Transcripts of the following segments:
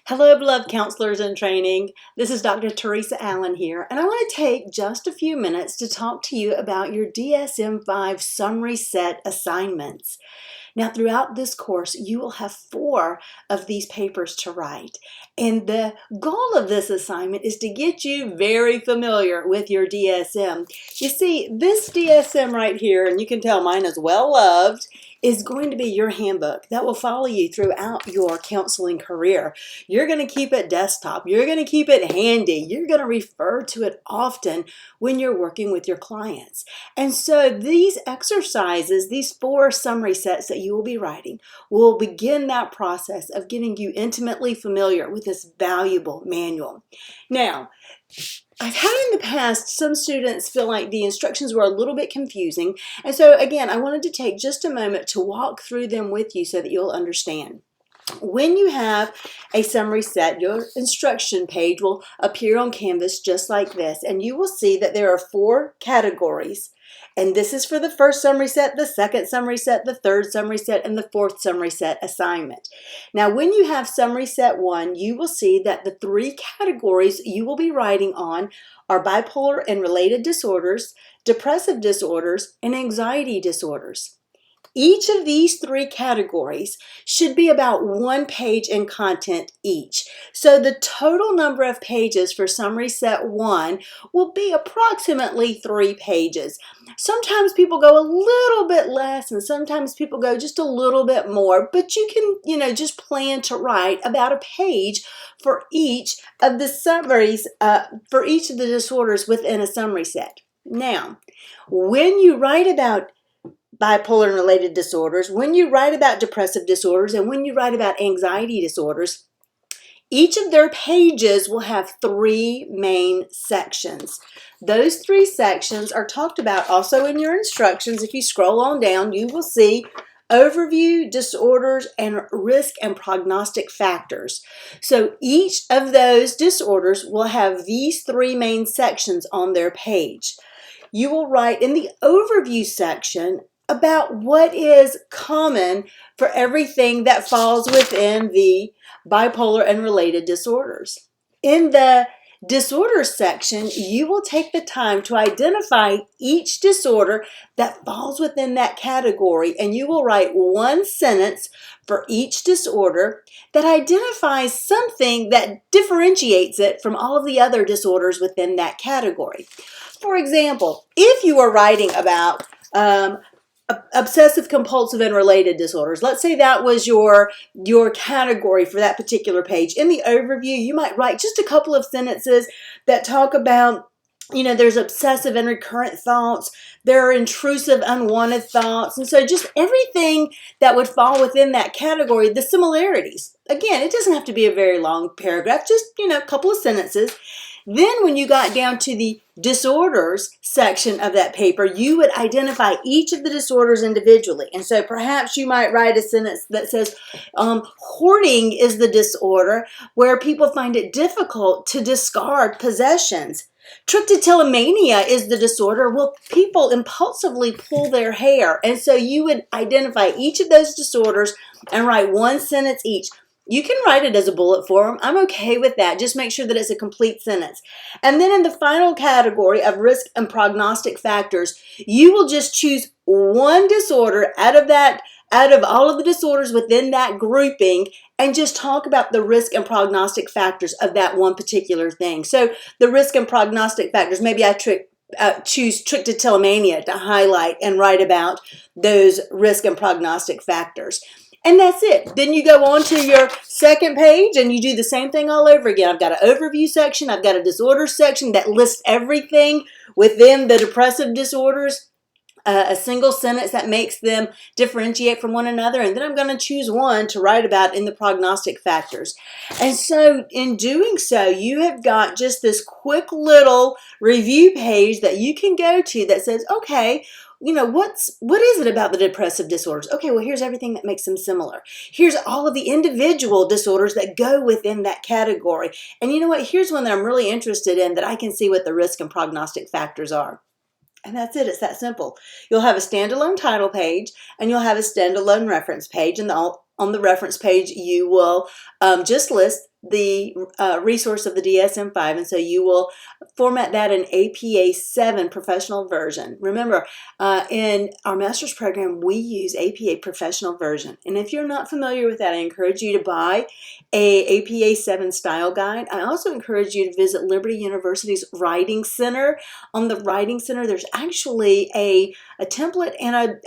Hello, beloved counselors in training. This is Dr. Teresa Allen here, and I want to take just a few minutes to talk to you about your DSM-5 summary set assignments. Now, throughout this course, you will have 4 of these papers to write. And the goal of this assignment is to get you very familiar with your DSM. You see, this DSM right here, and you can tell mine is well loved, is going to be your handbook that will follow you throughout your counseling career. You're going to keep it desktop. You're going to keep it handy. You're going to refer to it often when you're working with your clients. And so these exercises, these 4 summary sets that you will be writing, will begin that process of getting you intimately familiar with this valuable manual. Now, I've had in the past some students feel like the instructions were a little bit confusing, and so again, I wanted to take just a moment to walk through them with you so that you'll understand. When you have a summary set, your instruction page will appear on Canvas just like this, and you will see that there are 4 categories. And this is for the first summary set, the second summary set, the third summary set, and the 4th summary set assignment. Now, when you have summary set 1, you will see that the 3 categories you will be writing on are bipolar and related disorders, depressive disorders, and anxiety disorders. Each of these 3 categories should be about 1 page in content each. So the total number of pages for summary set 1 will be approximately 3 pages. Sometimes people go a little bit less and sometimes people go just a little bit more, but you can, just plan to write about a page for each of the summaries, for each of the disorders within a summary set. Now, when you write about bipolar and related disorders, when you write about depressive disorders, and when you write about anxiety disorders, each of their pages will have 3 main sections. Those 3 sections are talked about also in your instructions. If you scroll on down, you will see overview, disorders, and risk and prognostic factors. So each of those disorders will have these 3 main sections on their page. You will write in the overview section about what is common for everything that falls within the bipolar and related disorders. In the disorders section, you will take the time to identify each disorder that falls within that category, and you will write 1 sentence for each disorder that identifies something that differentiates it from all of the other disorders within that category. For example, if you are writing about obsessive compulsive and related disorders. Let's say that was your category for that particular page. In the overview, you might write just a couple of sentences that talk about, there's obsessive and recurrent thoughts, there are intrusive, unwanted thoughts, and so just everything that would fall within that category, the similarities. Again, it doesn't have to be a very long paragraph, just, a couple of sentences. Then when you got down to the disorders section of that paper, you would identify each of the disorders individually. And so perhaps you might write a sentence that says, hoarding is the disorder where people find it difficult to discard possessions. Trichotillomania is the disorder where people impulsively pull their hair. And so you would identify each of those disorders and write 1 sentence each. You can write it as a bullet form. I'm okay with that. Just make sure that it's a complete sentence. And then in the final category of risk and prognostic factors, you will just choose 1 disorder out of all of the disorders within that grouping, and just talk about the risk and prognostic factors of that one particular thing. So the risk and prognostic factors, maybe I choose trichotillomania to highlight and write about those risk and prognostic factors. And that's it. Then you go on to your second page and you do the same thing all over again. I've got an overview section. I've got a disorder section that lists everything within the depressive disorders, a single sentence that makes them differentiate from one another. And then I'm going to choose 1 to write about in the prognostic factors. And so in doing so, you have got just this quick little review page that you can go to that says, okay, what is it about the depressive disorders? Okay, well, here's everything that makes them similar. Here's all of the individual disorders that go within that category. And you know what? Here's one that I'm really interested in that I can see what the risk and prognostic factors are. And that's it. It's that simple. You'll have a standalone title page and you'll have a standalone reference page. And on the reference page, you will just list the resource of the DSM-5, and so you will format that in APA 7 professional version. Remember, in our master's program, we use APA professional version, and if you're not familiar with that, I encourage you to buy a APA 7 style guide. I also encourage you to visit Liberty University's Writing Center. On the Writing Center, there's actually a template and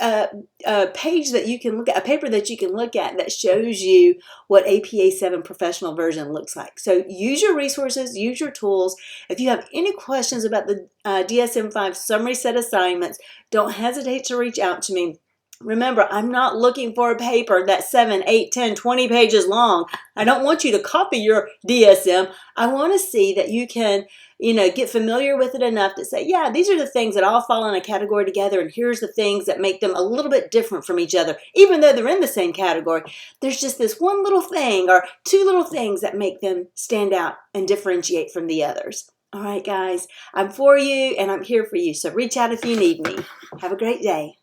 a page that you can look at, a paper that you can look at that shows you what APA 7 professional version looks like. So use your resources, use your tools. If you have any questions about the DSM-5 summary set assignments, don't hesitate to reach out to me. Remember, I'm not looking for a paper that's 7, 8, 10, 20 pages long. I don't want you to copy your DSM. I want to see that you can, get familiar with it enough to say, yeah, these are the things that all fall in a category together, and here's the things that make them a little bit different from each other. Even though they're in the same category, there's just this one little thing or two little things that make them stand out and differentiate from the others. All right, guys, I'm for you and I'm here for you. So reach out if you need me. Have a great day.